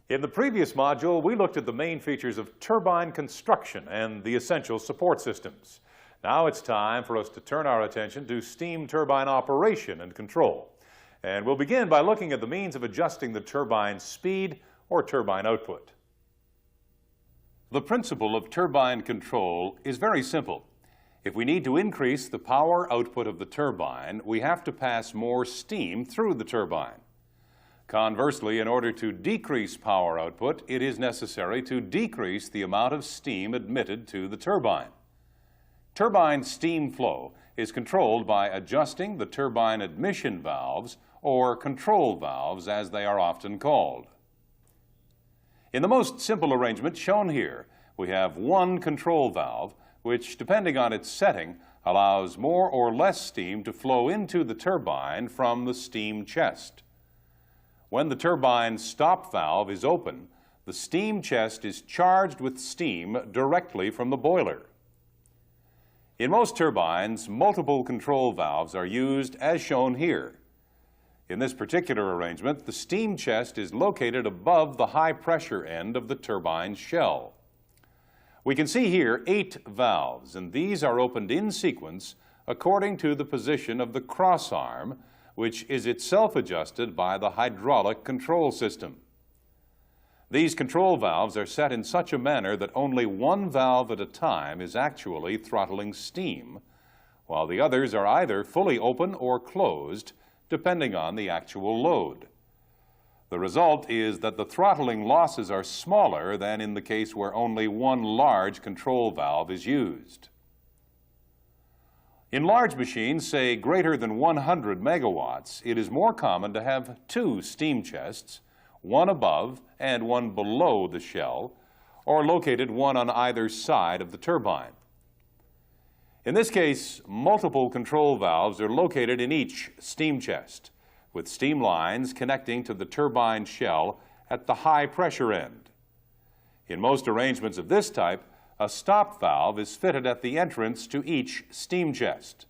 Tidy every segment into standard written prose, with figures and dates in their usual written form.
In the previous module, we looked at the main features of turbine construction and the essential support systems. Now it's time for us to turn our attention to steam turbine operation and control. And we'll begin by looking at the means of adjusting the turbine speed or turbine output. The principle of turbine control is very simple. If we need to increase the power output of the turbine, we have to pass more steam through the turbine. Conversely, in order to decrease power output, it is necessary to decrease the amount of steam admitted to the turbine. Turbine steam flow is controlled by adjusting the turbine admission valves, or control valves as they are often called. In the most simple arrangement shown here, we have one control valve which, depending on its setting, allows more or less steam to flow into the turbine from the steam chest. When the turbine stop valve is open, the steam chest is charged with steam directly from the boiler. In most turbines, multiple control valves are used as shown here. In this particular arrangement, the steam chest is located above the high pressure end of the turbine shell. We can see here 8 valves, and these are opened in sequence according to the position of the cross arm, which is itself adjusted by the hydraulic control system. These control valves are set in such a manner that only one valve at a time is actually throttling steam, while the others are either fully open or closed, depending on the actual load. The result is that the throttling losses are smaller than in the case where only one large control valve is used. In large machines, say greater than 100 megawatts, it is more common to have 2 steam chests, one above and one below the shell, or located one on either side of the turbine. In this case, multiple control valves are located in each steam chest, with steam lines connecting to the turbine shell at the high pressure end. In most arrangements of this type, a stop valve is fitted at the entrance to each steam chest.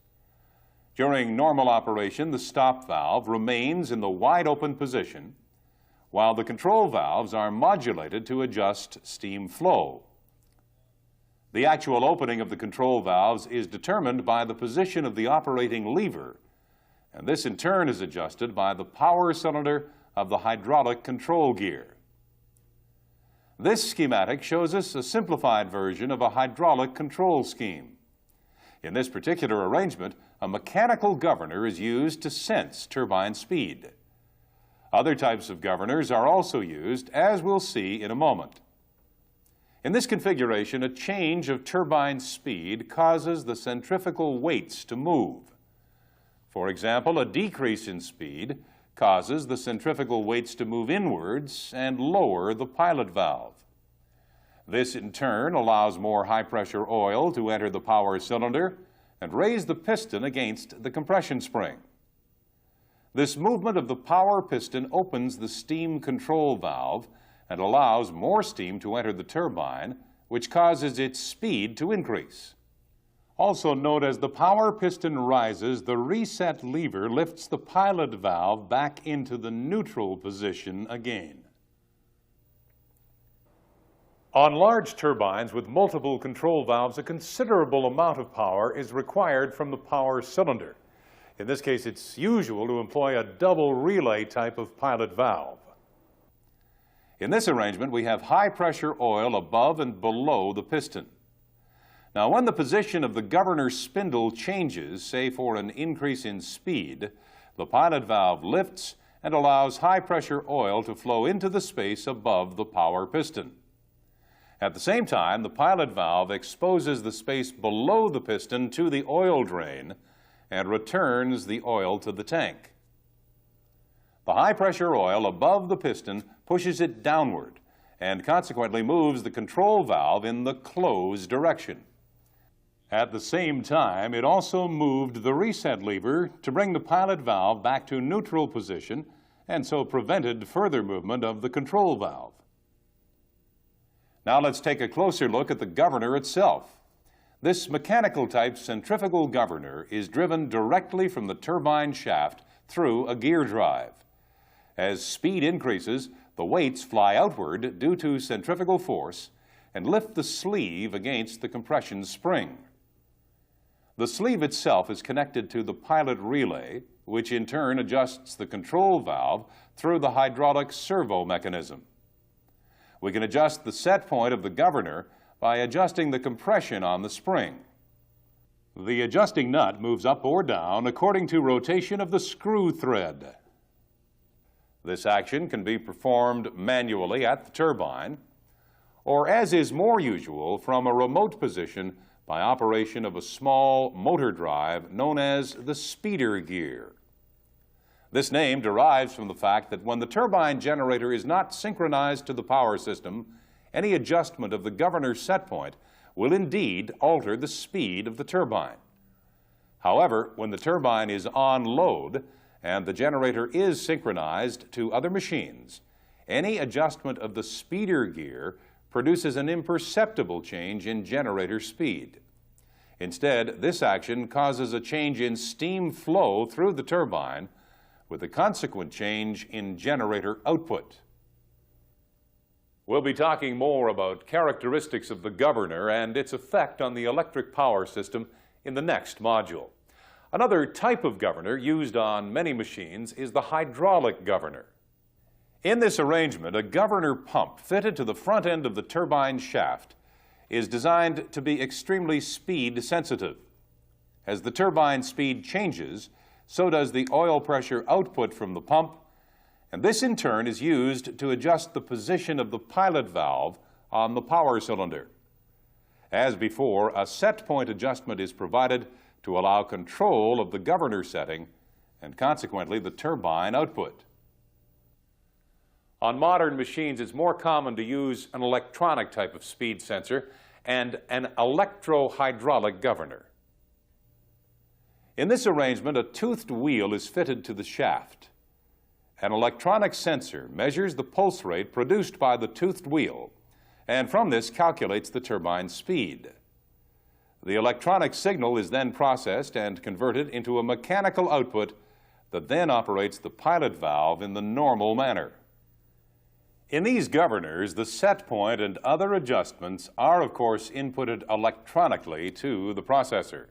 During normal operation, the stop valve remains in the wide open position, while the control valves are modulated to adjust steam flow. The actual opening of the control valves is determined by the position of the operating lever, and this in turn is adjusted by the power cylinder of the hydraulic control gear. This schematic shows us a simplified version of a hydraulic control scheme. In this particular arrangement, a mechanical governor is used to sense turbine speed. Other types of governors are also used, as we'll see in a moment. In this configuration, a change of turbine speed causes the centrifugal weights to move. For example, a decrease in speed causes the centrifugal weights to move inwards and lower the pilot valve. This, in turn, allows more high-pressure oil to enter the power cylinder and raise the piston against the compression spring. This movement of the power piston opens the steam control valve and allows more steam to enter the turbine, which causes its speed to increase. Also note, as the power piston rises, the reset lever lifts the pilot valve back into the neutral position again. On large turbines with multiple control valves, a considerable amount of power is required from the power cylinder. In this case, it's usual to employ a double relay type of pilot valve. In this arrangement, we have high-pressure oil above and below the piston. Now, when the position of the governor spindle changes, say for an increase in speed, the pilot valve lifts and allows high-pressure oil to flow into the space above the power piston. At the same time, the pilot valve exposes the space below the piston to the oil drain and returns the oil to the tank. The high-pressure oil above the piston pushes it downward and consequently moves the control valve in the close direction. At the same time, it also moved the reset lever to bring the pilot valve back to neutral position and so prevented further movement of the control valve. Now let's take a closer look at the governor itself. This mechanical type centrifugal governor is driven directly from the turbine shaft through a gear drive. As speed increases, the weights fly outward due to centrifugal force and lift the sleeve against the compression spring. The sleeve itself is connected to the pilot relay, which in turn adjusts the control valve through the hydraulic servo mechanism. We can adjust the set point of the governor by adjusting the compression on the spring. The adjusting nut moves up or down according to rotation of the screw thread. This action can be performed manually at the turbine, or as is more usual, from a remote position by operation of a small motor drive known as the speeder gear. This name derives from the fact that when the turbine generator is not synchronized to the power system, any adjustment of the governor set point will indeed alter the speed of the turbine. However, when the turbine is on load and the generator is synchronized to other machines, any adjustment of the speeder gear produces an imperceptible change in generator speed. Instead, this action causes a change in steam flow through the turbine with a consequent change in generator output. We'll be talking more about characteristics of the governor and its effect on the electric power system in the next module. Another type of governor used on many machines is the hydraulic governor. In this arrangement, a governor pump fitted to the front end of the turbine shaft is designed to be extremely speed sensitive. As the turbine speed changes, so does the oil pressure output from the pump, and this in turn is used to adjust the position of the pilot valve on the power cylinder. As before, a set point adjustment is provided to allow control of the governor setting and consequently the turbine output. On modern machines, it's more common to use an electronic type of speed sensor and an electro-hydraulic governor. In this arrangement, a toothed wheel is fitted to the shaft. An electronic sensor measures the pulse rate produced by the toothed wheel, and from this calculates the turbine speed. The electronic signal is then processed and converted into a mechanical output that then operates the pilot valve in the normal manner. In these governors, the set point and other adjustments are, of course, inputted electronically to the processor.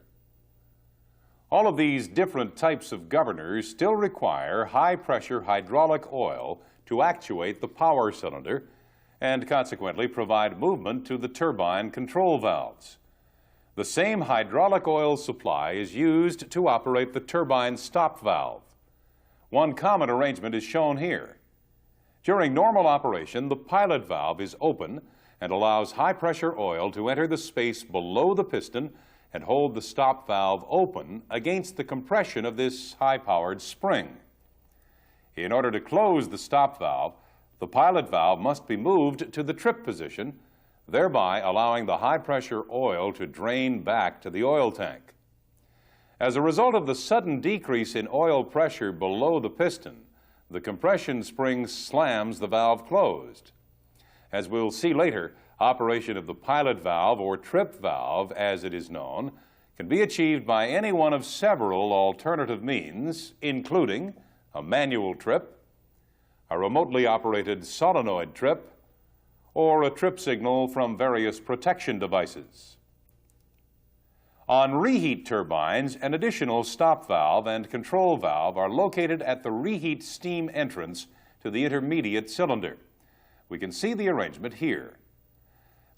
All of these different types of governors still require high-pressure hydraulic oil to actuate the power cylinder and consequently provide movement to the turbine control valves. The same hydraulic oil supply is used to operate the turbine stop valve. One common arrangement is shown here. During normal operation, the pilot valve is open and allows high-pressure oil to enter the space below the piston and hold the stop valve open against the compression of this high-powered spring. In order to close the stop valve, the pilot valve must be moved to the trip position, thereby allowing the high-pressure oil to drain back to the oil tank. As a result of the sudden decrease in oil pressure below the piston, the compression spring slams the valve closed. As we'll see later, operation of the pilot valve, or trip valve as it is known, can be achieved by any one of several alternative means, including a manual trip, a remotely operated solenoid trip, or a trip signal from various protection devices. On reheat turbines, an additional stop valve and control valve are located at the reheat steam entrance to the intermediate cylinder. We can see the arrangement here.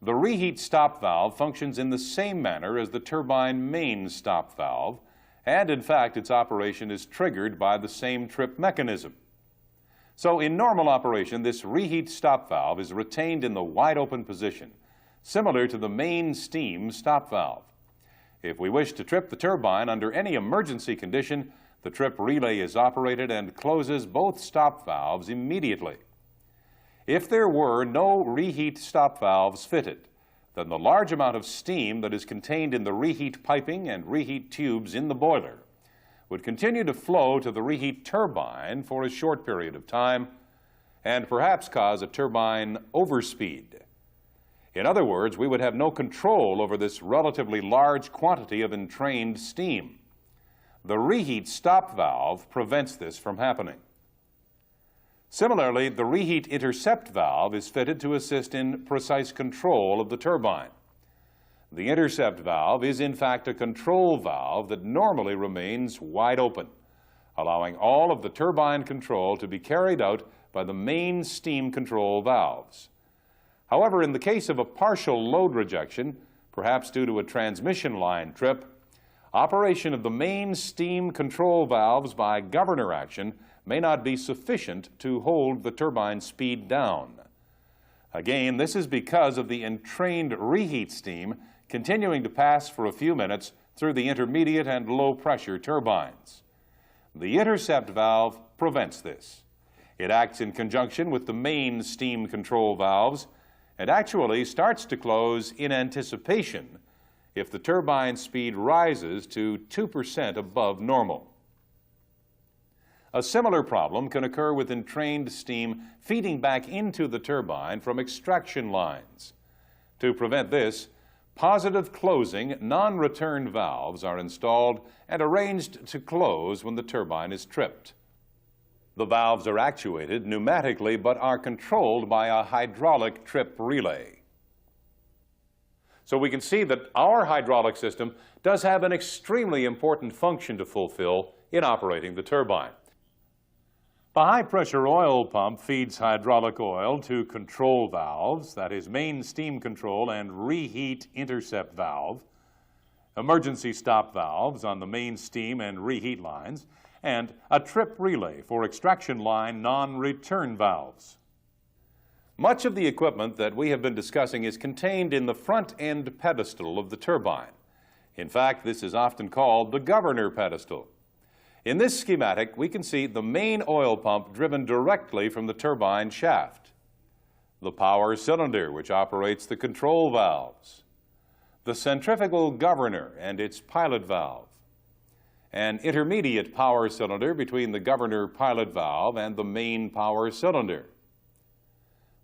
The reheat stop valve functions in the same manner as the turbine main stop valve, and in fact its operation is triggered by the same trip mechanism. So in normal operation, this reheat stop valve is retained in the wide open position, similar to the main steam stop valve. If we wish to trip the turbine under any emergency condition, the trip relay is operated and closes both stop valves immediately. If there were no reheat stop valves fitted, then the large amount of steam that is contained in the reheat piping and reheat tubes in the boiler would continue to flow to the reheat turbine for a short period of time and perhaps cause a turbine overspeed. In other words, we would have no control over this relatively large quantity of entrained steam. The reheat stop valve prevents this from happening. Similarly, the reheat intercept valve is fitted to assist in precise control of the turbine. The intercept valve is in fact a control valve that normally remains wide open, allowing all of the turbine control to be carried out by the main steam control valves. However, in the case of a partial load rejection, perhaps due to a transmission line trip, operation of the main steam control valves by governor action may not be sufficient to hold the turbine speed down. Again, this is because of the entrained reheat steam continuing to pass for a few minutes through the intermediate and low pressure turbines. The intercept valve prevents this. It acts in conjunction with the main steam control valves and actually starts to close in anticipation if the turbine speed rises to 2% above normal. A similar problem can occur with entrained steam feeding back into the turbine from extraction lines. To prevent this, positive closing non-return valves are installed and arranged to close when the turbine is tripped. The valves are actuated pneumatically but are controlled by a hydraulic trip relay. So we can see that our hydraulic system does have an extremely important function to fulfill in operating the turbine. The high-pressure oil pump feeds hydraulic oil to control valves, that is, main steam control and reheat intercept valve, emergency stop valves on the main steam and reheat lines, and a trip relay for extraction line non-return valves. Much of the equipment that we have been discussing is contained in the front end pedestal of the turbine. In fact, this is often called the governor pedestal. In this schematic, we can see the main oil pump driven directly from the turbine shaft, the power cylinder which operates the control valves, the centrifugal governor and its pilot valve, an intermediate power cylinder between the governor pilot valve and the main power cylinder,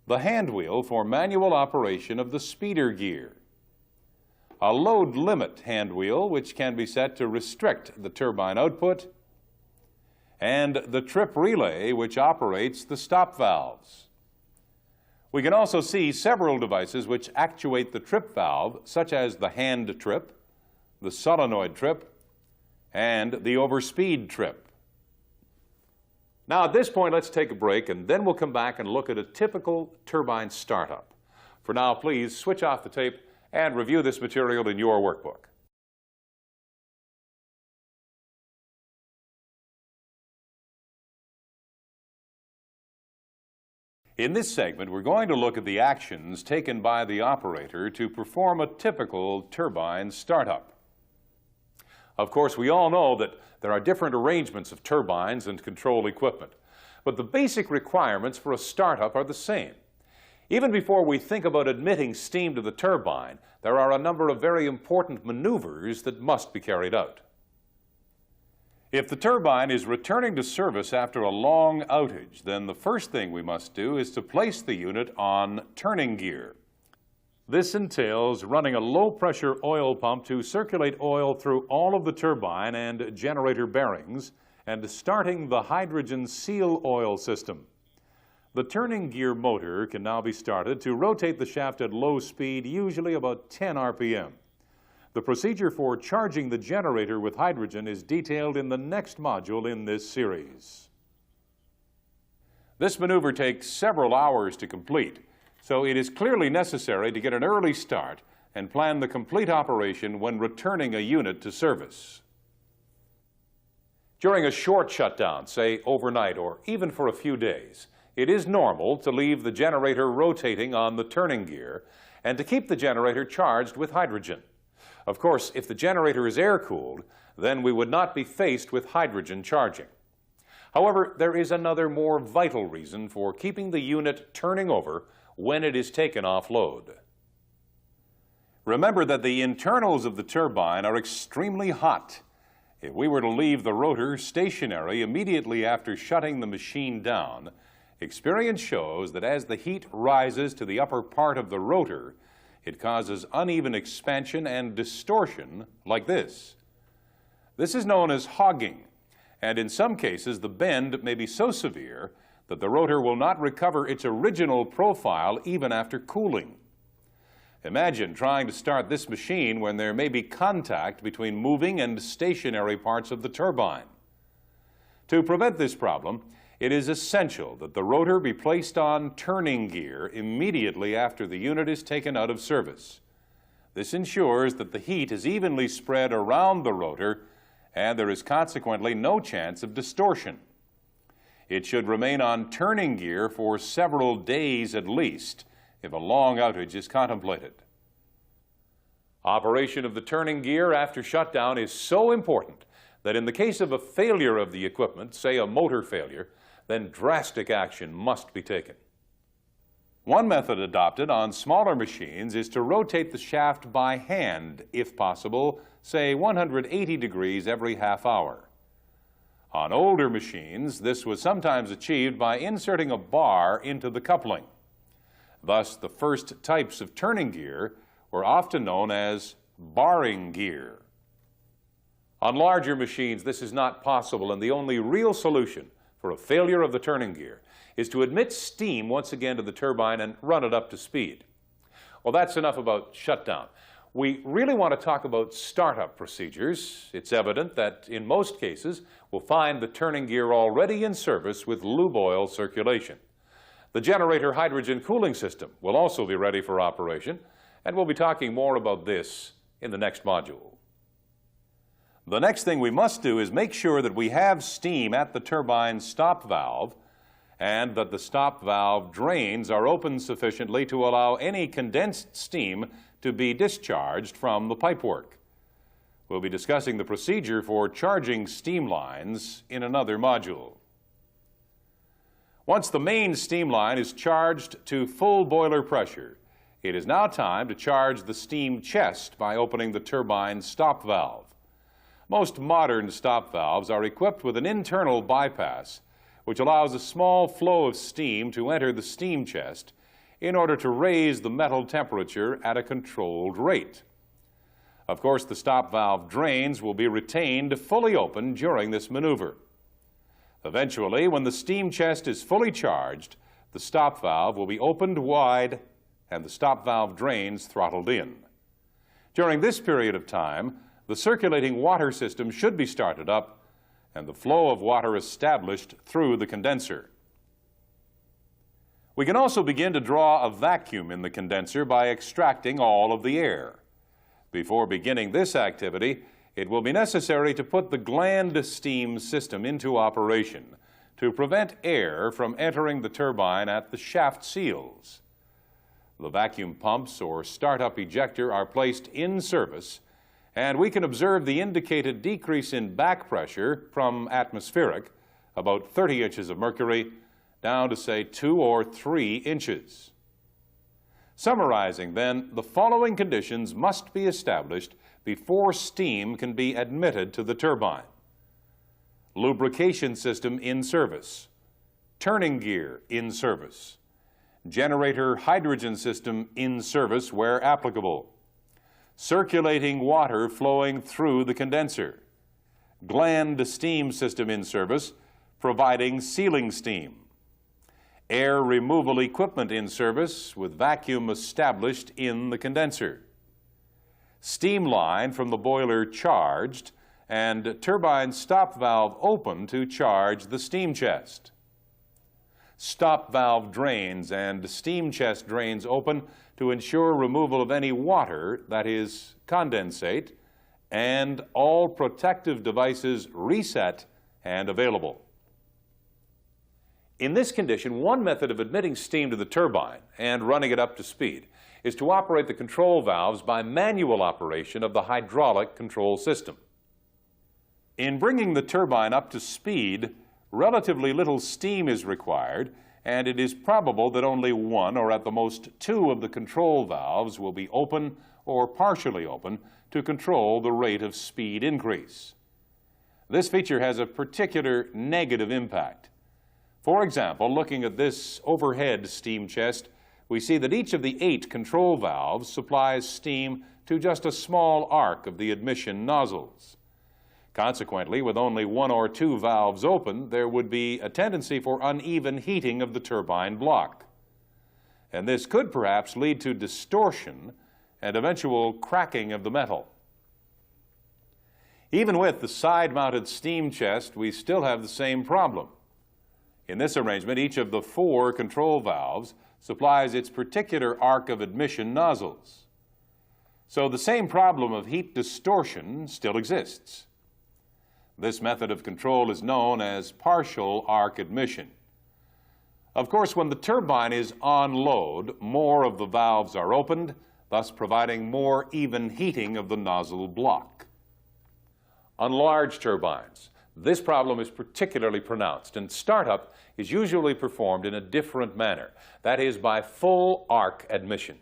the hand wheel for manual operation of the speeder gear, a load limit hand wheel which can be set to restrict the turbine output, and the trip relay which operates the stop valves. We can also see several devices which actuate the trip valve, such as the hand trip, the solenoid trip, and the overspeed trip. Now at this point, let's take a break and then we'll come back and look at a typical turbine startup. For now, please switch off the tape and review this material in your workbook. In this segment, we're going to look at the actions taken by the operator to perform a typical turbine startup. Of course, we all know that there are different arrangements of turbines and control equipment, but the basic requirements for a startup are the same. Even before we think about admitting steam to the turbine, there are a number of very important maneuvers that must be carried out. If the turbine is returning to service after a long outage, then the first thing we must do is to place the unit on turning gear. This entails running a low-pressure oil pump to circulate oil through all of the turbine and generator bearings and starting the hydrogen seal oil system. The turning gear motor can now be started to rotate the shaft at low speed, usually about 10 RPM. The procedure for charging the generator with hydrogen is detailed in the next module in this series. This maneuver takes several hours to complete, so it is clearly necessary to get an early start and plan the complete operation when returning a unit to service. During a short shutdown, say overnight or even for a few days, it is normal to leave the generator rotating on the turning gear and to keep the generator charged with hydrogen. Of course, if the generator is air-cooled, then we would not be faced with hydrogen charging. However, there is another more vital reason for keeping the unit turning over when it is taken off load. Remember that the internals of the turbine are extremely hot. If we were to leave the rotor stationary immediately after shutting the machine down, experience shows that as the heat rises to the upper part of the rotor, it causes uneven expansion and distortion like this. This is known as hogging, and in some cases the bend may be so severe that the rotor will not recover its original profile even after cooling. Imagine trying to start this machine when there may be contact between moving and stationary parts of the turbine. To prevent this problem, it is essential that the rotor be placed on turning gear immediately after the unit is taken out of service. This ensures that the heat is evenly spread around the rotor and there is consequently no chance of distortion. It should remain on turning gear for several days at least if a long outage is contemplated. Operation of the turning gear after shutdown is so important that in the case of a failure of the equipment, say a motor failure, then drastic action must be taken. One method adopted on smaller machines is to rotate the shaft by hand, if possible, say 180 degrees every half hour. On older machines, this was sometimes achieved by inserting a bar into the coupling. Thus, the first types of turning gear were often known as barring gear. On larger machines, this is not possible, and the only real solution for a failure of the turning gear is to admit steam once again to the turbine and run it up to speed. Well, that's enough about shutdown. We really want to talk about startup procedures. It's evident that in most cases we'll find the turning gear already in service with lube oil circulation. The generator hydrogen cooling system will also be ready for operation, and we'll be talking more about this in the next module. The next thing we must do is make sure that we have steam at the turbine stop valve and that the stop valve drains are open sufficiently to allow any condensed steam to be discharged from the pipework. We'll be discussing the procedure for charging steam lines in another module. Once the main steam line is charged to full boiler pressure, it is now time to charge the steam chest by opening the turbine stop valve. Most modern stop valves are equipped with an internal bypass, which allows a small flow of steam to enter the steam chest in order to raise the metal temperature at a controlled rate. Of course, the stop valve drains will be retained fully open during this maneuver. Eventually, when the steam chest is fully charged, the stop valve will be opened wide and the stop valve drains throttled in. During this period of time, the circulating water system should be started up and the flow of water established through the condenser. We can also begin to draw a vacuum in the condenser by extracting all of the air. Before beginning this activity, it will be necessary to put the gland steam system into operation to prevent air from entering the turbine at the shaft seals. The vacuum pumps or startup ejector are placed in service, and we can observe the indicated decrease in back pressure from atmospheric, about 30 inches of mercury, down to say 2 or 3 inches. Summarizing then, the following conditions must be established before steam can be admitted to the turbine. Lubrication system in service, turning gear in service, generator hydrogen system in service where applicable, circulating water flowing through the condenser, gland steam system in service, providing sealing steam, air removal equipment in service with vacuum established in the condenser, steam line from the boiler charged, and turbine stop valve open to charge the steam chest. Stop valve drains and steam chest drains open to ensure removal of any water, that is, condensate, and all protective devices reset and available. In this condition, one method of admitting steam to the turbine and running it up to speed is to operate the control valves by manual operation of the hydraulic control system. In bringing the turbine up to speed, relatively little steam is required, and it is probable that only one or at the most 2 of the control valves will be open or partially open to control the rate of speed increase. This feature has a particular negative impact. For example, looking at this overhead steam chest, we see that each of the 8 control valves supplies steam to just a small arc of the admission nozzles. Consequently, with only one or two valves open, there would be a tendency for uneven heating of the turbine block. And this could perhaps lead to distortion and eventual cracking of the metal. Even with the side-mounted steam chest, we still have the same problem. In this arrangement, each of the 4 control valves supplies its particular arc of admission nozzles. So the same problem of heat distortion still exists. This method of control is known as partial arc admission. Of course, when the turbine is on load, more of the valves are opened, thus providing more even heating of the nozzle block. On large turbines, this problem is particularly pronounced, and startup is usually performed in a different manner, that is, by full arc admission.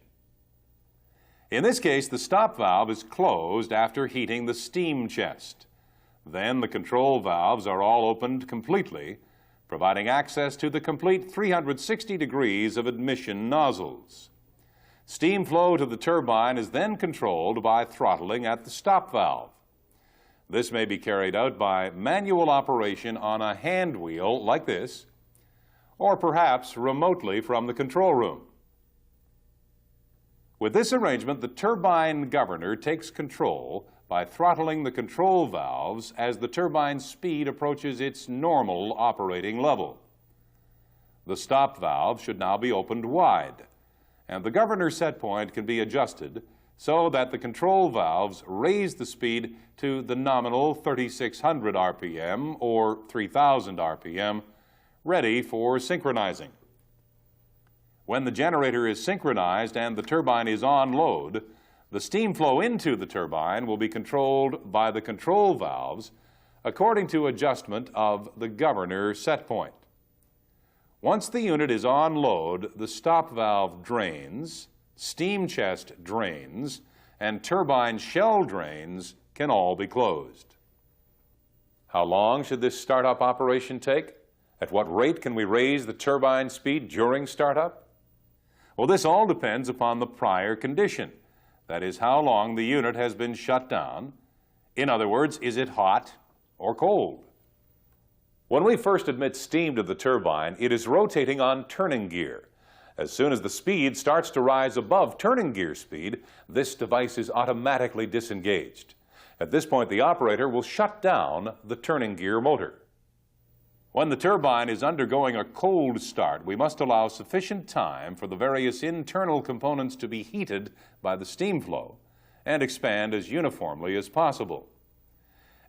In this case, the stop valve is closed after heating the steam chest. Then the control valves are all opened completely, providing access to the complete 360 degrees of admission nozzles. Steam flow to the turbine is then controlled by throttling at the stop valve. This may be carried out by manual operation on a hand wheel like this, or perhaps remotely from the control room. With this arrangement, the turbine governor takes control by throttling the control valves as the turbine's speed approaches its normal operating level. The stop valve should now be opened wide, and the governor set point can be adjusted so that the control valves raise the speed to the nominal 3,600 RPM or 3,000 RPM, ready for synchronizing. When the generator is synchronized and the turbine is on load, the steam flow into the turbine will be controlled by the control valves according to adjustment of the governor set point. Once the unit is on load, the stop valve drains, steam chest drains, and turbine shell drains can all be closed. How long should this startup operation take? At what rate can we raise the turbine speed during startup? Well, this all depends upon the prior condition. That is, how long the unit has been shut down. In other words, is it hot or cold? When we first admit steam to the turbine, it is rotating on turning gear. As soon as the speed starts to rise above turning gear speed, this device is automatically disengaged. At this point, the operator will shut down the turning gear motor. When the turbine is undergoing a cold start, we must allow sufficient time for the various internal components to be heated by the steam flow and expand as uniformly as possible.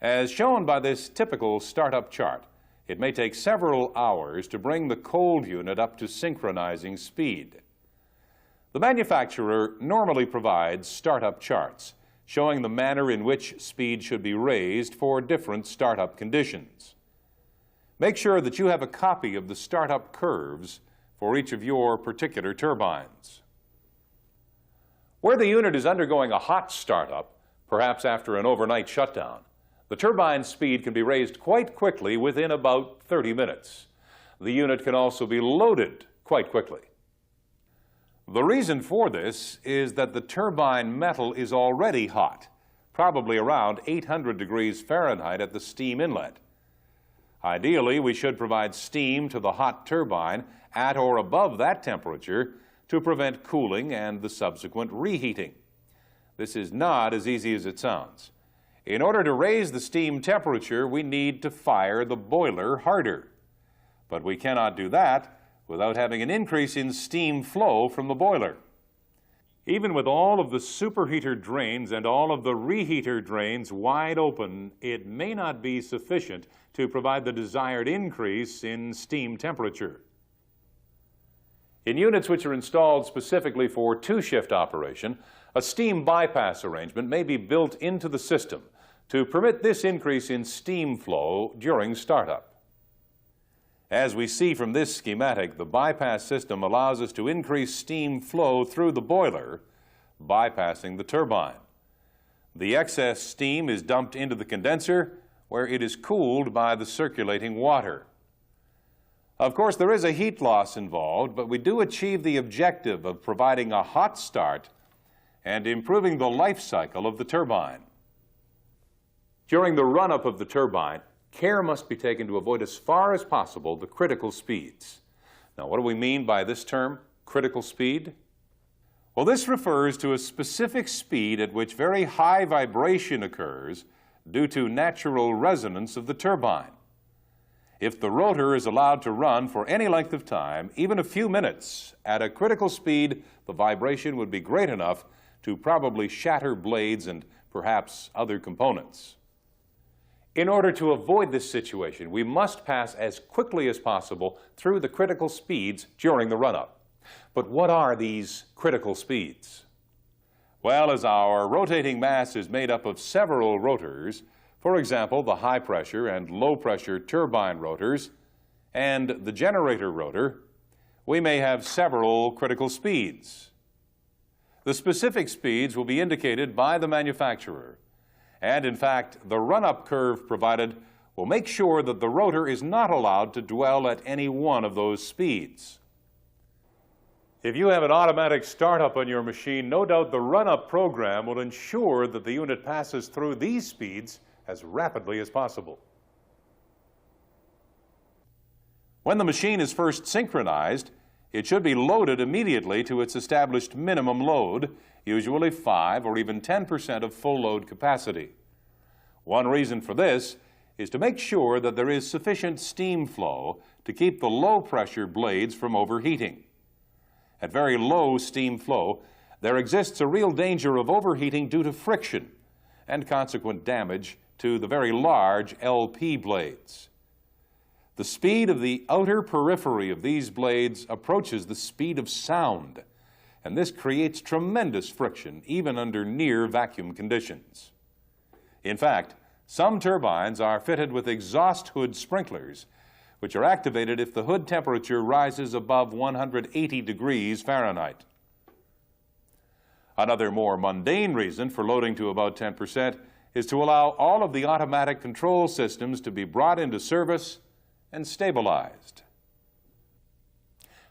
As shown by this typical startup chart, it may take several hours to bring the cold unit up to synchronizing speed. The manufacturer normally provides startup charts showing the manner in which speed should be raised for different startup conditions. Make sure that you have a copy of the startup curves for each of your particular turbines. Where the unit is undergoing a hot startup, perhaps after an overnight shutdown, the turbine speed can be raised quite quickly within about 30 minutes. The unit can also be loaded quite quickly. The reason for this is that the turbine metal is already hot, probably around 800 degrees Fahrenheit at the steam inlet. Ideally, we should provide steam to the hot turbine at or above that temperature to prevent cooling and the subsequent reheating. This is not as easy as it sounds. In order to raise the steam temperature, we need to fire the boiler harder. But we cannot do that without having an increase in steam flow from the boiler. Even with all of the superheater drains and all of the reheater drains wide open, it may not be sufficient to provide the desired increase in steam temperature. In units which are installed specifically for two-shift operation, a steam bypass arrangement may be built into the system to permit this increase in steam flow during startup. As we see from this schematic, the bypass system allows us to increase steam flow through the boiler, bypassing the turbine. The excess steam is dumped into the condenser, where it is cooled by the circulating water. Of course, there is a heat loss involved, but we do achieve the objective of providing a hot start and improving the life cycle of the turbine. During the run-up of the turbine, care must be taken to avoid as far as possible the critical speeds. Now, what do we mean by this term, critical speed? Well, this refers to a specific speed at which very high vibration occurs due to natural resonance of the turbine. If the rotor is allowed to run for any length of time, even a few minutes, at a critical speed, the vibration would be great enough to probably shatter blades and perhaps other components. In order to avoid this situation, we must pass as quickly as possible through the critical speeds during the run-up. But what are these critical speeds? Well, as our rotating mass is made up of several rotors, for example, the high-pressure and low-pressure turbine rotors and the generator rotor, we may have several critical speeds. The specific speeds will be indicated by the manufacturer, and in fact, the run-up curve provided will make sure that the rotor is not allowed to dwell at any one of those speeds. If you have an automatic startup on your machine, no doubt the run-up program will ensure that the unit passes through these speeds as rapidly as possible. When the machine is first synchronized, it should be loaded immediately to its established minimum load, usually 5 or even 10% of full load capacity. One reason for this is to make sure that there is sufficient steam flow to keep the low-pressure blades from overheating. At very low steam flow, there exists a real danger of overheating due to friction and consequent damage to the very large LP blades. The speed of the outer periphery of these blades approaches the speed of sound, and this creates tremendous friction even under near vacuum conditions. In fact, some turbines are fitted with exhaust hood sprinklers, which are activated if the hood temperature rises above 180 degrees Fahrenheit. Another more mundane reason for loading to about 10% is to allow all of the automatic control systems to be brought into service and stabilized.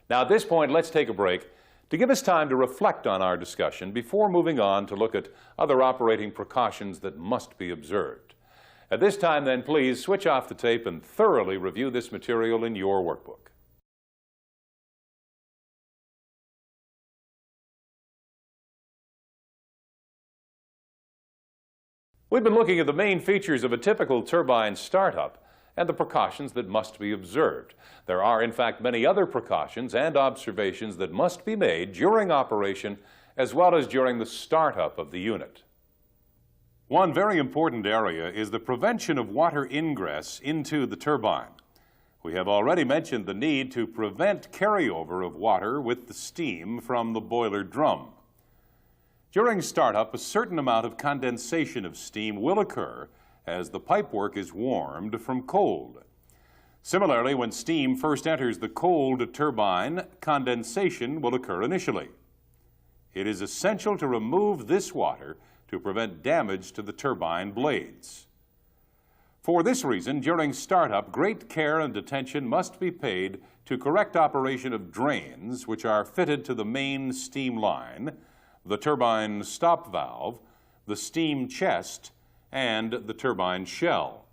Now, at this point, let's take a break to give us time to reflect on our discussion before moving on to look at other operating precautions that must be observed. At this time, then, please switch off the tape and thoroughly review this material in your workbook. We've been looking at the main features of a typical turbine startup and the precautions that must be observed. There are, in fact, many other precautions and observations that must be made during operation as well as during the startup of the unit. One very important area is the prevention of water ingress into the turbine. We have already mentioned the need to prevent carryover of water with the steam from the boiler drum. During startup, a certain amount of condensation of steam will occur as the pipework is warmed from cold. Similarly, when steam first enters the cold turbine, condensation will occur initially. It is essential to remove this water to prevent damage to the turbine blades. For this reason, during startup, great care and attention must be paid to correct operation of drains, which are fitted to the main steam line, the turbine stop valve, the steam chest, and the turbine shell.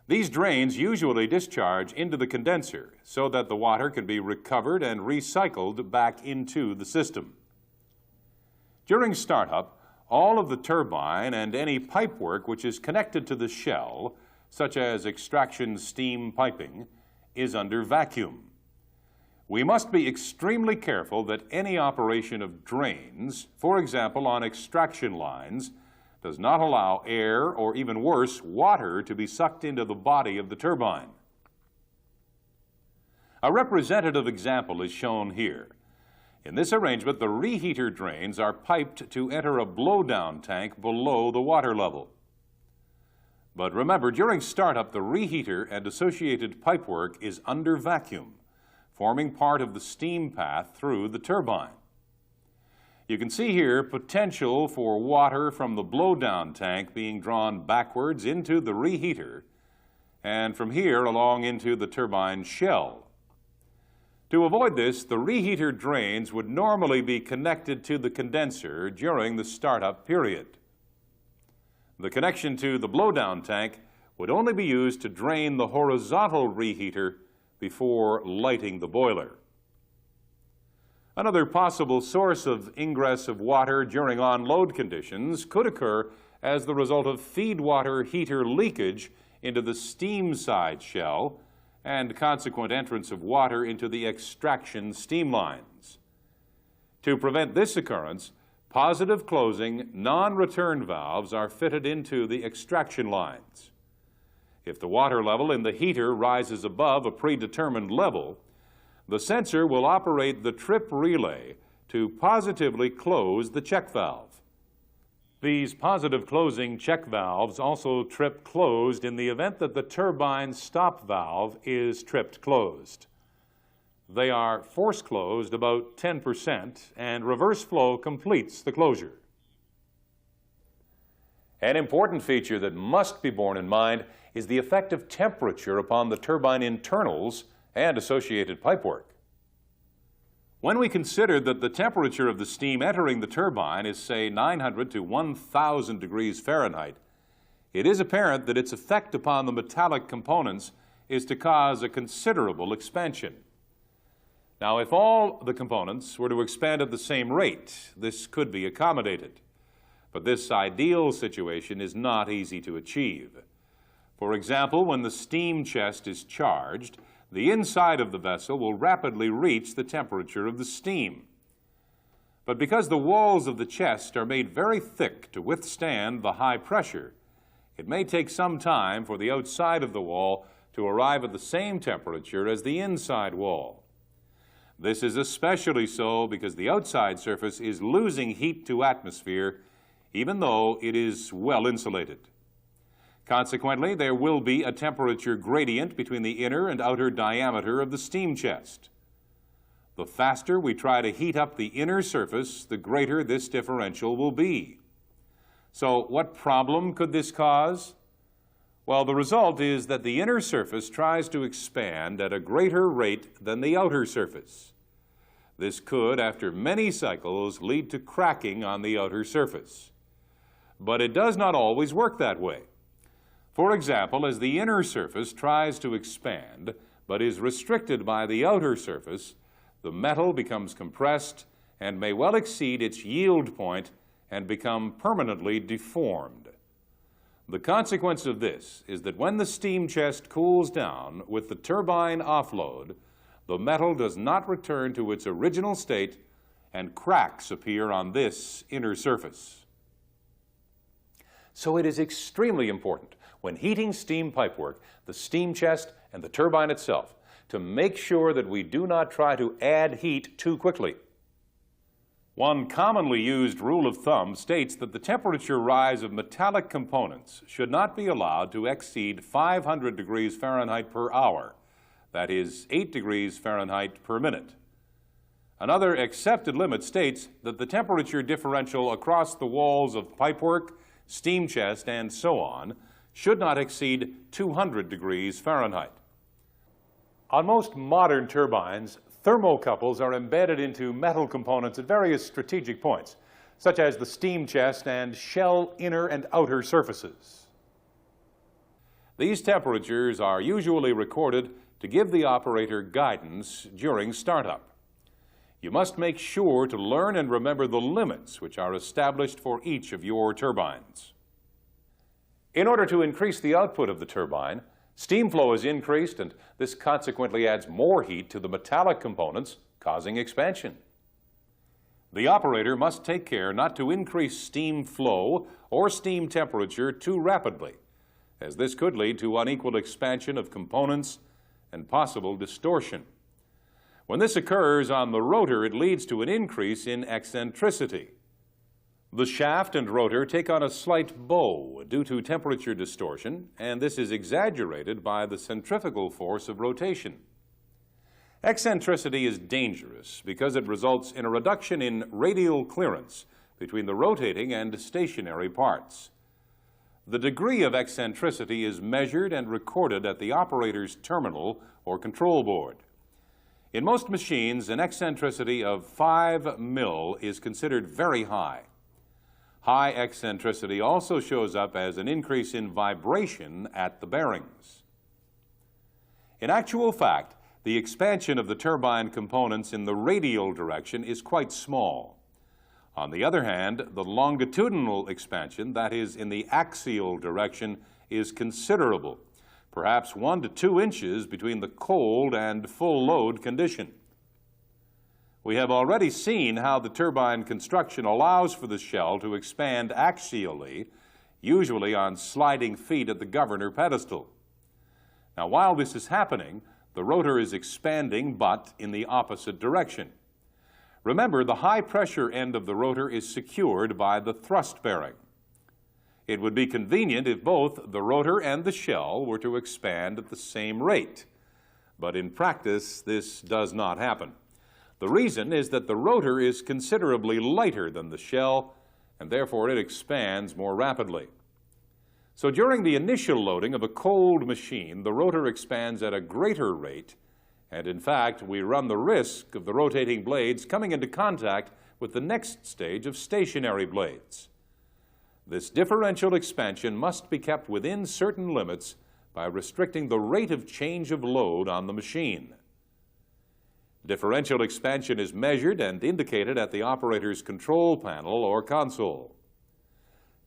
These drains usually discharge into the condenser so that the water can be recovered and recycled back into the system. During startup, all of the turbine and any pipework which is connected to the shell, such as extraction steam piping, is under vacuum. We must be extremely careful that any operation of drains, for example on extraction lines, does not allow air or even worse, water to be sucked into the body of the turbine. A representative example is shown here. In this arrangement, the reheater drains are piped to enter a blowdown tank below the water level. But remember, during startup, the reheater and associated pipework is under vacuum, forming part of the steam path through the turbine. You can see here potential for water from the blowdown tank being drawn backwards into the reheater and from here along into the turbine shell. To avoid this, the reheater drains would normally be connected to the condenser during the startup period. The connection to the blowdown tank would only be used to drain the horizontal reheater before lighting the boiler. Another possible source of ingress of water during on-load conditions could occur as the result of feed water heater leakage into the steam side shell and consequent entrance of water into the extraction steam lines. To prevent this occurrence, positive closing non-return valves are fitted into the extraction lines. If the water level in the heater rises above a predetermined level, the sensor will operate the trip relay to positively close the check valve. These positive closing check valves also trip closed in the event that the turbine stop valve is tripped closed. They are force closed about 10% and reverse flow completes the closure. An important feature that must be borne in mind is the effect of temperature upon the turbine internals and associated pipework. When we consider that the temperature of the steam entering the turbine is, say, 900 to 1,000 degrees Fahrenheit, it is apparent that its effect upon the metallic components is to cause a considerable expansion. Now, if all the components were to expand at the same rate, this could be accommodated. But this ideal situation is not easy to achieve. For example, when the steam chest is charged, the inside of the vessel will rapidly reach the temperature of the steam. But because the walls of the chest are made very thick to withstand the high pressure, it may take some time for the outside of the wall to arrive at the same temperature as the inside wall. This is especially so because the outside surface is losing heat to atmosphere, even though it is well insulated. Consequently, there will be a temperature gradient between the inner and outer diameter of the steam chest. The faster we try to heat up the inner surface, the greater this differential will be. So what problem could this cause? Well, the result is that the inner surface tries to expand at a greater rate than the outer surface. This could, after many cycles, lead to cracking on the outer surface. But it does not always work that way. For example, as the inner surface tries to expand but is restricted by the outer surface, the metal becomes compressed and may well exceed its yield point and become permanently deformed. The consequence of this is that when the steam chest cools down with the turbine offload, the metal does not return to its original state and cracks appear on this inner surface. So it is extremely important when heating steam pipework, the steam chest, and the turbine itself, to make sure that we do not try to add heat too quickly. One commonly used rule of thumb states that the temperature rise of metallic components should not be allowed to exceed 500 degrees Fahrenheit per hour, that is, 8 degrees Fahrenheit per minute. Another accepted limit states that the temperature differential across the walls of pipework, steam chest, and so on should not exceed 200 degrees Fahrenheit. On most modern turbines, thermocouples are embedded into metal components at various strategic points, such as the steam chest and shell inner and outer surfaces. These temperatures are usually recorded to give the operator guidance during startup. You must make sure to learn and remember the limits which are established for each of your turbines. In order to increase the output of the turbine, steam flow is increased, and this consequently adds more heat to the metallic components, causing expansion. The operator must take care not to increase steam flow or steam temperature too rapidly, as this could lead to unequal expansion of components and possible distortion. When this occurs on the rotor, it leads to an increase in eccentricity. The shaft and rotor take on a slight bow due to temperature distortion, and this is exaggerated by the centrifugal force of rotation. Eccentricity is dangerous because it results in a reduction in radial clearance between the rotating and stationary parts. The degree of eccentricity is measured and recorded at the operator's terminal or control board. In most machines, an eccentricity of 5 mil is considered very high. High eccentricity also shows up as an increase in vibration at the bearings. In actual fact, the expansion of the turbine components in the radial direction is quite small. On the other hand, the longitudinal expansion, that is, in the axial direction, is considerable, perhaps 1 to 2 inches between the cold and full load condition. We have already seen how the turbine construction allows for the shell to expand axially, usually on sliding feet at the governor pedestal. Now, while this is happening, the rotor is expanding, but in the opposite direction. Remember, the high-pressure end of the rotor is secured by the thrust bearing. It would be convenient if both the rotor and the shell were to expand at the same rate. But in practice, this does not happen. The reason is that the rotor is considerably lighter than the shell, and therefore it expands more rapidly. So during the initial loading of a cold machine, the rotor expands at a greater rate, and in fact, we run the risk of the rotating blades coming into contact with the next stage of stationary blades. This differential expansion must be kept within certain limits by restricting the rate of change of load on the machine. Differential expansion is measured and indicated at the operator's control panel or console.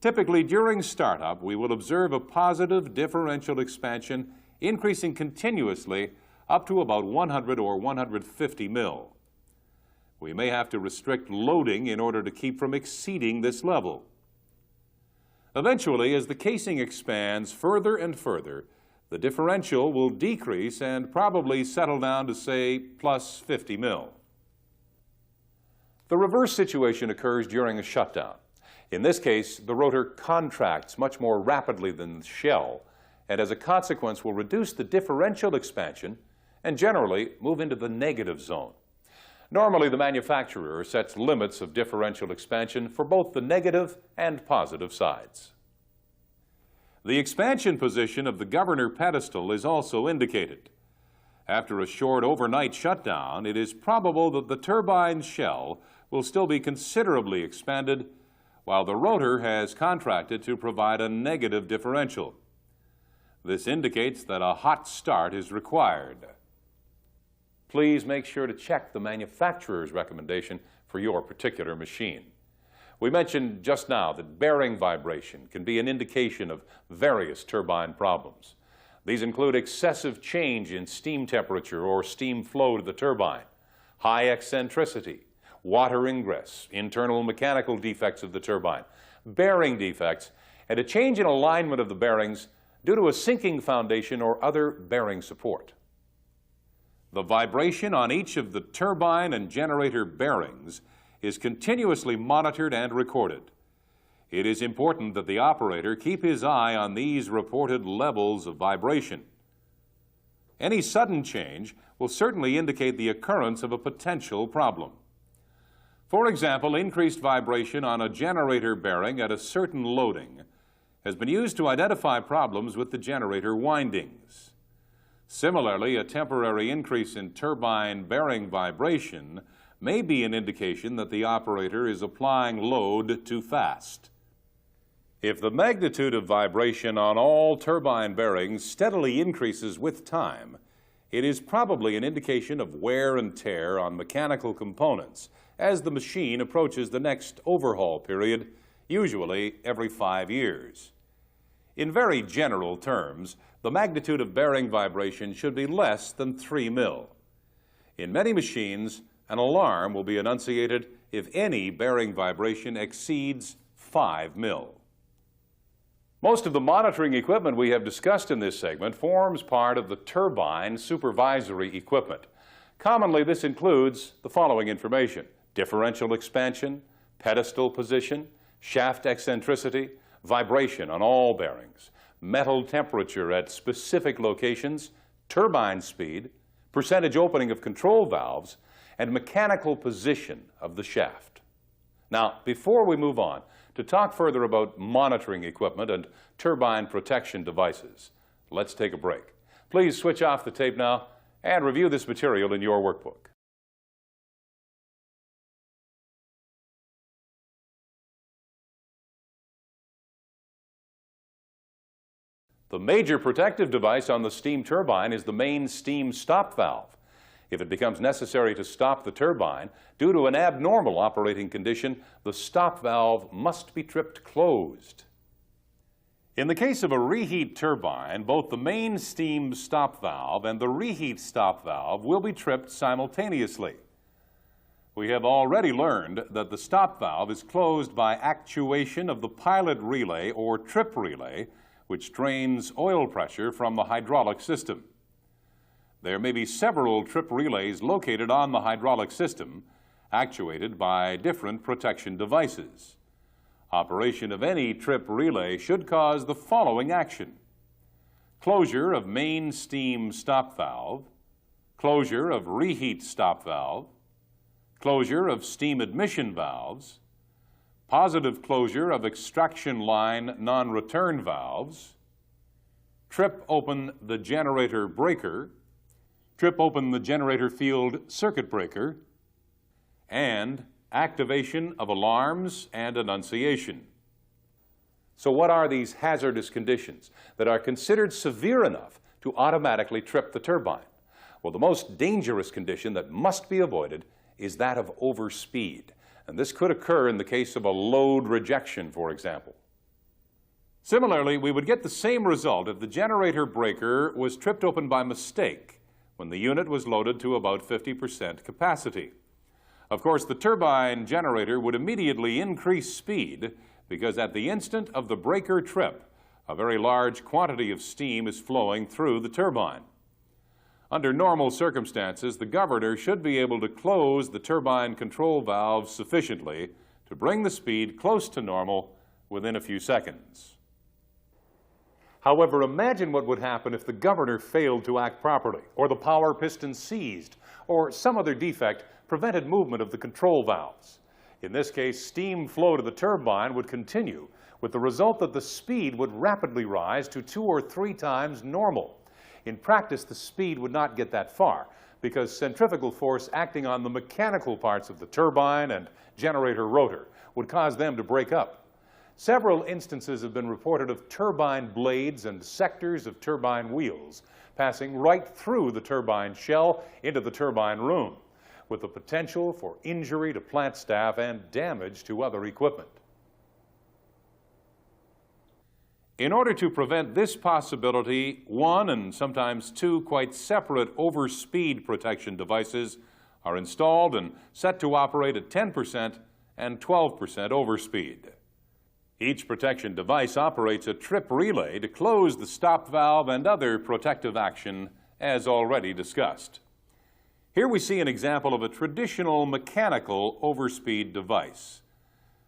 Typically, during startup, we will observe a positive differential expansion increasing continuously up to about 100 or 150 mil. We may have to restrict loading in order to keep from exceeding this level. Eventually, as the casing expands further and further, the differential will decrease and probably settle down to, say, plus 50 mil. The reverse situation occurs during a shutdown. In this case, the rotor contracts much more rapidly than the shell, and as a consequence will reduce the differential expansion and generally move into the negative zone. Normally, the manufacturer sets limits of differential expansion for both the negative and positive sides. The expansion position of the governor pedestal is also indicated. After a short overnight shutdown, it is probable that the turbine shell will still be considerably expanded, while the rotor has contracted to provide a negative differential. This indicates that a hot start is required. Please make sure to check the manufacturer's recommendation for your particular machine. We mentioned just now that bearing vibration can be an indication of various turbine problems. These include excessive change in steam temperature or steam flow to the turbine, high eccentricity, water ingress, internal mechanical defects of the turbine, bearing defects, and a change in alignment of the bearings due to a sinking foundation or other bearing support. The vibration on each of the turbine and generator bearings is continuously monitored and recorded. It is important that the operator keep his eye on these reported levels of vibration. Any sudden change will certainly indicate the occurrence of a potential problem. For example, increased vibration on a generator bearing at a certain loading has been used to identify problems with the generator windings. Similarly, a temporary increase in turbine bearing vibration may be an indication that the operator is applying load too fast. If the magnitude of vibration on all turbine bearings steadily increases with time, it is probably an indication of wear and tear on mechanical components as the machine approaches the next overhaul period, usually every 5 years. In very general terms, the magnitude of bearing vibration should be less than 3 mil. In many machines, an alarm will be enunciated if any bearing vibration exceeds 5 mil. Most of the monitoring equipment we have discussed in this segment forms part of the turbine supervisory equipment. Commonly, this includes the following information: differential expansion, pedestal position, shaft eccentricity, vibration on all bearings, metal temperature at specific locations, turbine speed, percentage opening of control valves, and mechanical position of the shaft. Now, before we move on to talk further about monitoring equipment and turbine protection devices, let's take a break. Please switch off the tape now and review this material in your workbook. The major protective device on the steam turbine is the main steam stop valve. If it becomes necessary to stop the turbine due to an abnormal operating condition, the stop valve must be tripped closed. In the case of a reheat turbine, both the main steam stop valve and the reheat stop valve will be tripped simultaneously. We have already learned that the stop valve is closed by actuation of the pilot relay or trip relay, which drains oil pressure from the hydraulic system. There may be several trip relays located on the hydraulic system, actuated by different protection devices. Operation of any trip relay should cause the following action: closure of main steam stop valve, closure of reheat stop valve, closure of steam admission valves, positive closure of extraction line non-return valves, trip open the generator breaker, trip open the generator field circuit breaker, and activation of alarms and annunciation. So what are these hazardous conditions that are considered severe enough to automatically trip the turbine? Well, the most dangerous condition that must be avoided is that of overspeed. And this could occur in the case of a load rejection, for example. Similarly, we would get the same result if the generator breaker was tripped open by mistake when the unit was loaded to about 50% capacity. Of course, the turbine generator would immediately increase speed because at the instant of the breaker trip, a very large quantity of steam is flowing through the turbine. Under normal circumstances, the governor should be able to close the turbine control valve sufficiently to bring the speed close to normal within a few seconds. However, imagine what would happen if the governor failed to act properly, or the power piston seized, or some other defect prevented movement of the control valves. In this case, steam flow to the turbine would continue, with the result that the speed would rapidly rise to 2 or 3 times normal. In practice, the speed would not get that far because centrifugal force acting on the mechanical parts of the turbine and generator rotor would cause them to break up. Several instances have been reported of turbine blades and sectors of turbine wheels passing right through the turbine shell into the turbine room, with the potential for injury to plant staff and damage to other equipment. In order to prevent this possibility, 1 and sometimes 2 quite separate overspeed protection devices are installed and set to operate at 10% and 12% overspeed. Each protection device operates a trip relay to close the stop valve and other protective action, as already discussed. Here we see an example of a traditional mechanical overspeed device.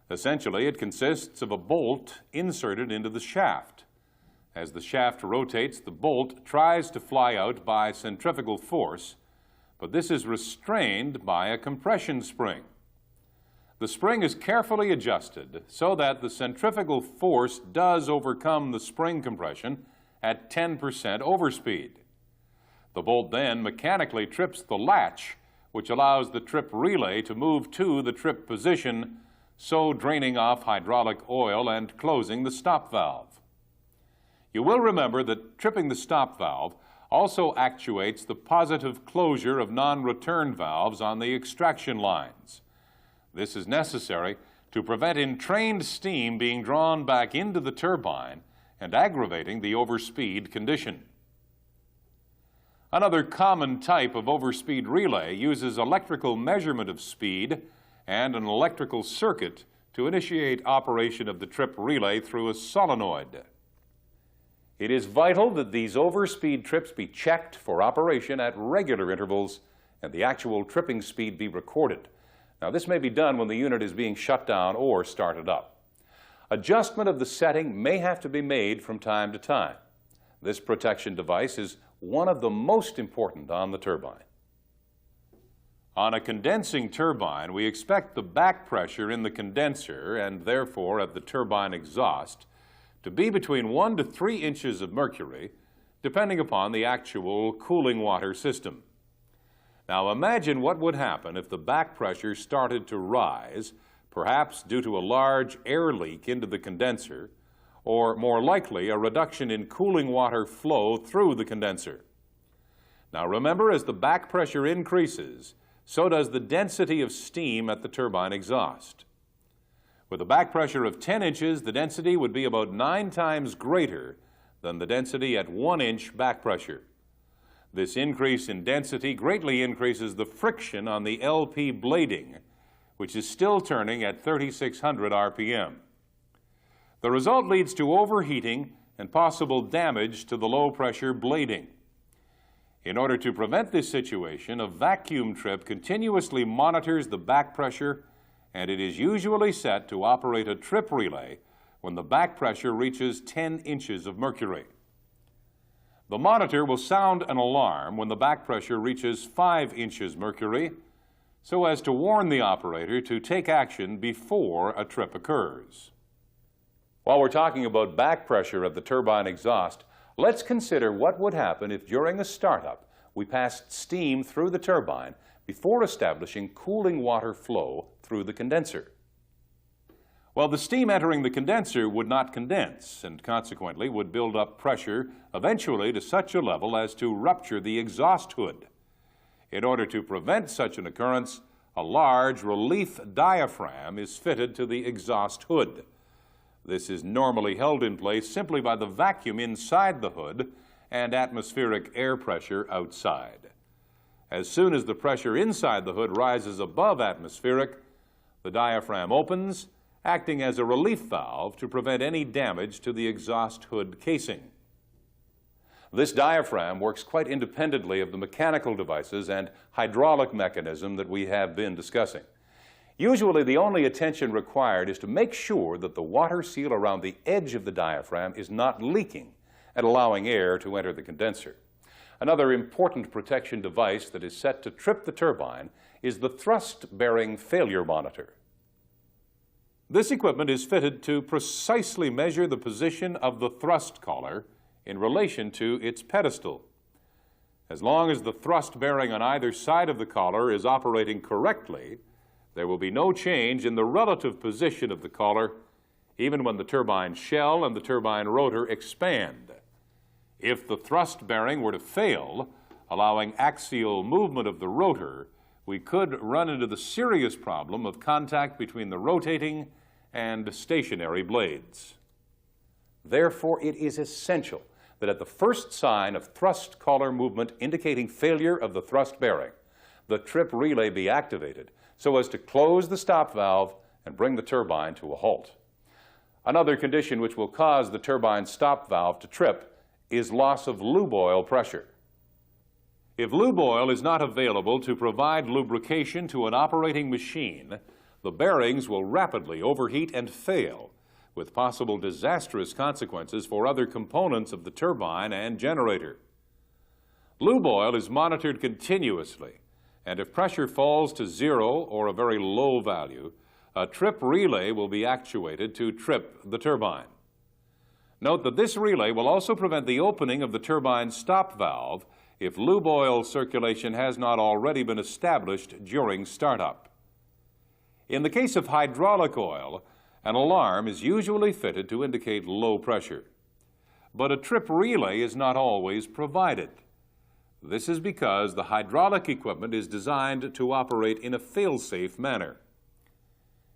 Essentially, it consists of a bolt inserted into the shaft. As the shaft rotates, the bolt tries to fly out by centrifugal force, but this is restrained by a compression spring. The spring is carefully adjusted so that the centrifugal force does overcome the spring compression at 10% overspeed. The bolt then mechanically trips the latch, which allows the trip relay to move to the trip position, so draining off hydraulic oil and closing the stop valve. You will remember that tripping the stop valve also actuates the positive closure of non-return valves on the extraction lines. This is necessary to prevent entrained steam being drawn back into the turbine and aggravating the overspeed condition. Another common type of overspeed relay uses electrical measurement of speed and an electrical circuit to initiate operation of the trip relay through a solenoid. It is vital that these overspeed trips be checked for operation at regular intervals and the actual tripping speed be recorded. Now, this may be done when the unit is being shut down or started up. Adjustment of the setting may have to be made from time to time. This protection device is one of the most important on the turbine. On a condensing turbine, we expect the back pressure in the condenser and therefore at the turbine exhaust to be between 1 to 3 inches of mercury, depending upon the actual cooling water system. Now imagine what would happen if the back pressure started to rise, perhaps due to a large air leak into the condenser, or more likely, a reduction in cooling water flow through the condenser. Now remember, as the back pressure increases, so does the density of steam at the turbine exhaust. With a back pressure of 10 inches, the density would be about 9 times greater than the density at 1-inch back pressure. This increase in density greatly increases the friction on the LP blading, which is still turning at 3,600 RPM. The result leads to overheating and possible damage to the low-pressure blading. In order to prevent this situation, a vacuum trip continuously monitors the back pressure, and it is usually set to operate a trip relay when the back pressure reaches 10 inches of mercury. The monitor will sound an alarm when the back pressure reaches 5 inches mercury, so as to warn the operator to take action before a trip occurs. While we're talking about back pressure at the turbine exhaust, let's consider what would happen if during a startup we passed steam through the turbine before establishing cooling water flow through the condenser. Well, the steam entering the condenser would not condense and consequently would build up pressure eventually to such a level as to rupture the exhaust hood. In order to prevent such an occurrence, a large relief diaphragm is fitted to the exhaust hood. This is normally held in place simply by the vacuum inside the hood and atmospheric air pressure outside. As soon as the pressure inside the hood rises above atmospheric, the diaphragm opens, acting as a relief valve to prevent any damage to the exhaust hood casing. This diaphragm works quite independently of the mechanical devices and hydraulic mechanism that we have been discussing. Usually, the only attention required is to make sure that the water seal around the edge of the diaphragm is not leaking and allowing air to enter the condenser. Another important protection device that is set to trip the turbine is the thrust-bearing failure monitor. This equipment is fitted to precisely measure the position of the thrust collar in relation to its pedestal. As long as the thrust bearing on either side of the collar is operating correctly, there will be no change in the relative position of the collar, even when the turbine shell and the turbine rotor expand. If the thrust bearing were to fail, allowing axial movement of the rotor, we could run into the serious problem of contact between the rotating and stationary blades. Therefore, it is essential that at the first sign of thrust collar movement indicating failure of the thrust bearing, the trip relay be activated so as to close the stop valve and bring the turbine to a halt. Another condition which will cause the turbine stop valve to trip is loss of lube oil pressure. If lube oil is not available to provide lubrication to an operating machine, the bearings will rapidly overheat and fail, with possible disastrous consequences for other components of the turbine and generator. Lube oil is monitored continuously, and if pressure falls to 0 or a very low value, a trip relay will be actuated to trip the turbine. Note that this relay will also prevent the opening of the turbine stop valve if lube oil circulation has not already been established during startup. In the case of hydraulic oil, an alarm is usually fitted to indicate low pressure. But a trip relay is not always provided. This is because the hydraulic equipment is designed to operate in a fail-safe manner.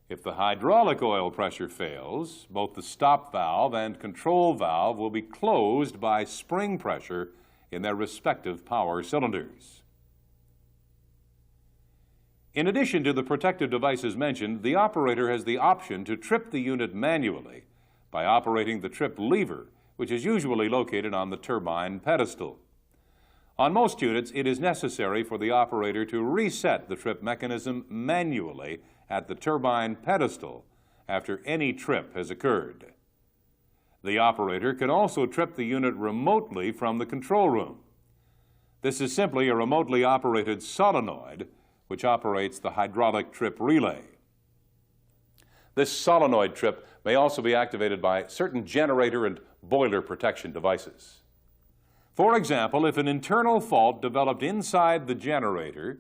If the hydraulic oil pressure fails, both the stop valve and control valve will be closed by spring pressure in their respective power cylinders. In addition to the protective devices mentioned, the operator has the option to trip the unit manually by operating the trip lever, which is usually located on the turbine pedestal. On most units, it is necessary for the operator to reset the trip mechanism manually at the turbine pedestal after any trip has occurred. The operator can also trip the unit remotely from the control room. This is simply a remotely operated solenoid which operates the hydraulic trip relay. This solenoid trip may also be activated by certain generator and boiler protection devices. For example, if an internal fault developed inside the generator,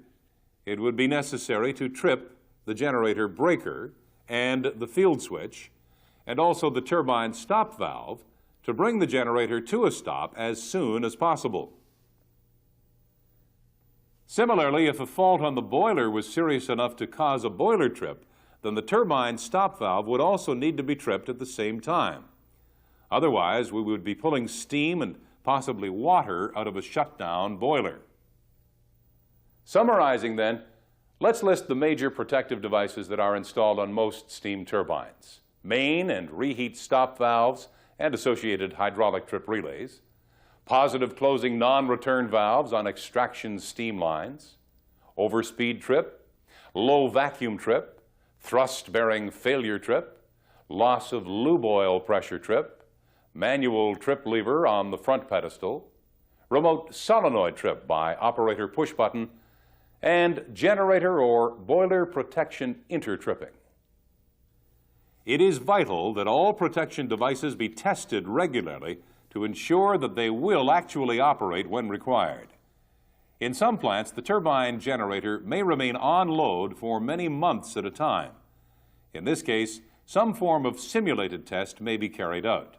it would be necessary to trip the generator breaker and the field switch, and also the turbine stop valve to bring the generator to a stop as soon as possible. Similarly, if a fault on the boiler was serious enough to cause a boiler trip, then the turbine stop valve would also need to be tripped at the same time. Otherwise, we would be pulling steam and possibly water out of a shutdown boiler. Summarizing then, let's list the major protective devices that are installed on most steam turbines: main and reheat stop valves and associated hydraulic trip relays, positive closing non-return valves on extraction steam lines, overspeed trip, low vacuum trip, thrust-bearing failure trip, loss of lube oil pressure trip, manual trip lever on the front pedestal, remote solenoid trip by operator push button, and generator or boiler protection intertripping. It is vital that all protection devices be tested regularly to ensure that they will actually operate when required. In some plants, the turbine generator may remain on load for many months at a time. In this case, some form of simulated test may be carried out.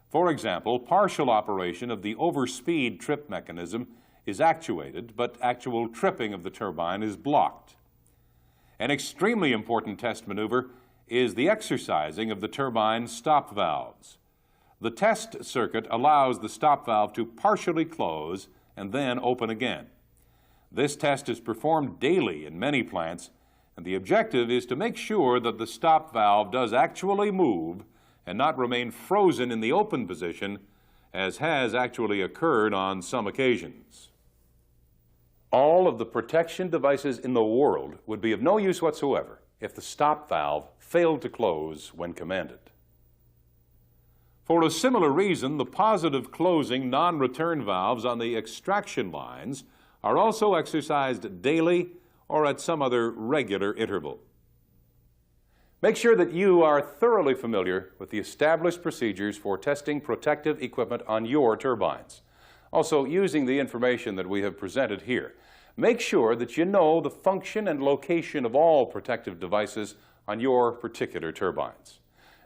For example, partial operation of the overspeed trip mechanism is actuated, but actual tripping of the turbine is blocked. An extremely important test maneuver is the exercising of the turbine stop valves. The test circuit allows the stop valve to partially close and then open again. This test is performed daily in many plants, and the objective is to make sure that the stop valve does actually move and not remain frozen in the open position, as has actually occurred on some occasions. All of the protection devices in the world would be of no use whatsoever if the stop valve failed to close when commanded. For a similar reason, the positive closing non-return valves on the extraction lines are also exercised daily or at some other regular interval. Make sure that you are thoroughly familiar with the established procedures for testing protective equipment on your turbines. Also, using the information that we have presented here, make sure that you know the function and location of all protective devices on your particular turbines.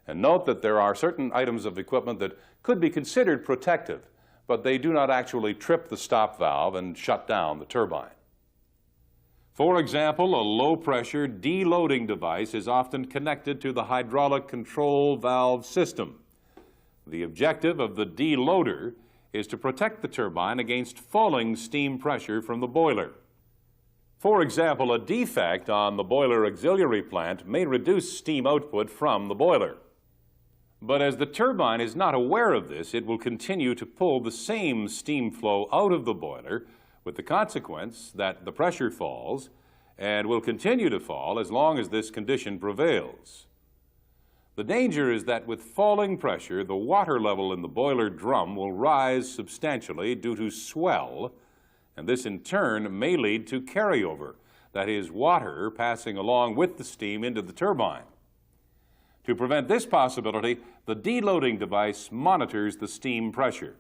And note that there are certain items of equipment that could be considered protective, but they do not actually trip the stop valve and shut down the turbine. For example, a low-pressure deloading device is often connected to the hydraulic control valve system. The objective of the deloader is to protect the turbine against falling steam pressure from the boiler. For example, a defect on the boiler auxiliary plant may reduce steam output from the boiler. But as the turbine is not aware of this, it will continue to pull the same steam flow out of the boiler, with the consequence that the pressure falls and will continue to fall as long as this condition prevails. The danger is that with falling pressure, the water level in the boiler drum will rise substantially due to swell, and this in turn may lead to carryover, that is, water passing along with the steam into the turbine. To prevent this possibility, the deloading device monitors the steam pressure.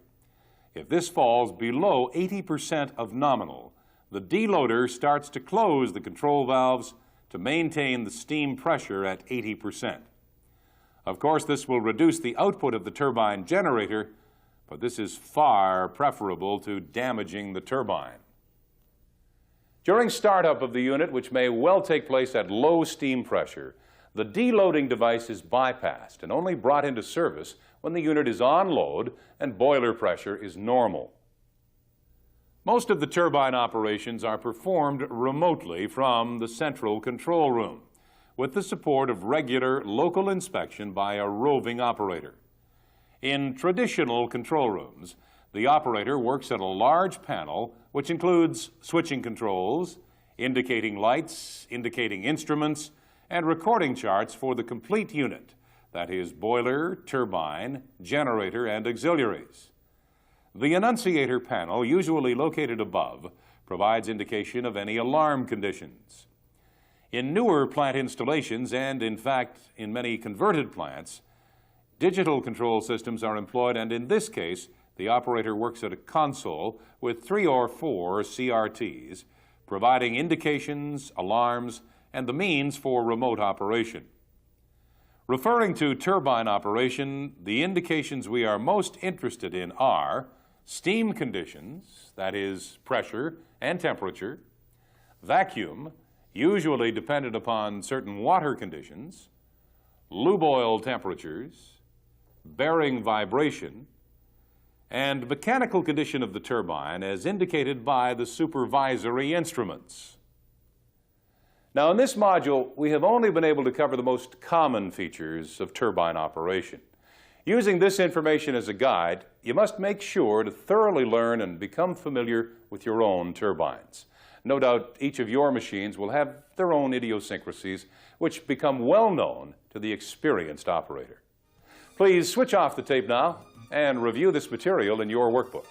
If this falls below 80% of nominal, the deloader starts to close the control valves to maintain the steam pressure at 80%. Of course, this will reduce the output of the turbine generator, but this is far preferable to damaging the turbine. During startup of the unit, which may well take place at low steam pressure, the deloading device is bypassed and only brought into service when the unit is on load and boiler pressure is normal. Most of the turbine operations are performed remotely from the central control room, with the support of regular local inspection by a roving operator. In traditional control rooms, the operator works at a large panel which includes switching controls, indicating lights, indicating instruments, and recording charts for the complete unit, that is, boiler, turbine, generator, and auxiliaries. The annunciator panel, usually located above, provides indication of any alarm conditions. In newer plant installations, and in fact in many converted plants, digital control systems are employed, and in this case, the operator works at a console with 3 or 4 CRTs, providing indications, alarms, and the means for remote operation. Referring to turbine operation, the indications we are most interested in are steam conditions, that is, pressure and temperature, vacuum, usually dependent upon certain water conditions, lube oil temperatures, bearing vibration, and mechanical condition of the turbine as indicated by the supervisory instruments. Now, in this module, we have only been able to cover the most common features of turbine operation. Using this information as a guide, you must make sure to thoroughly learn and become familiar with your own turbines. No doubt each of your machines will have their own idiosyncrasies, which become well known to the experienced operator. Please switch off the tape now and review this material in your workbook.